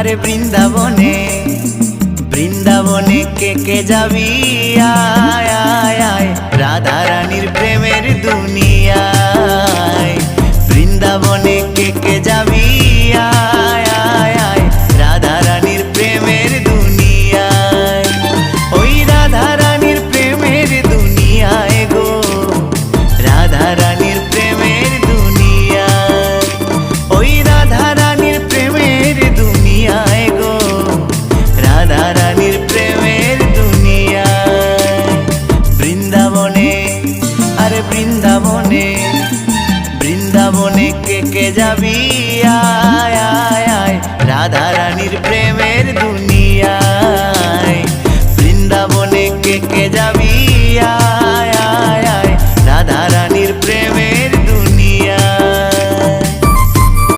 আরে বৃন্দাবনে বৃন্দাবনে কে যাবি আয় আয় আয় রাধা রানীর প্রেমের দুনিয়ায়। বৃন্দাবনে কে যাবি আয় আয় আয় রাধা রানীর প্রেমের দুনিয়ায়। ওই রাধা রানীর প্রেমের দুনিয়ায় গো, রাধা রানীর প্রেমের দুনিয়ায়। ওই রাধা রানীর প্রেমের দুনিয়ায় গো, রাধা রানীর প্রেমের দুনিয়ায়। বৃন্দাবনে আরে বৃন্দাবনে বৃন্দাবনে কে যাবি আয়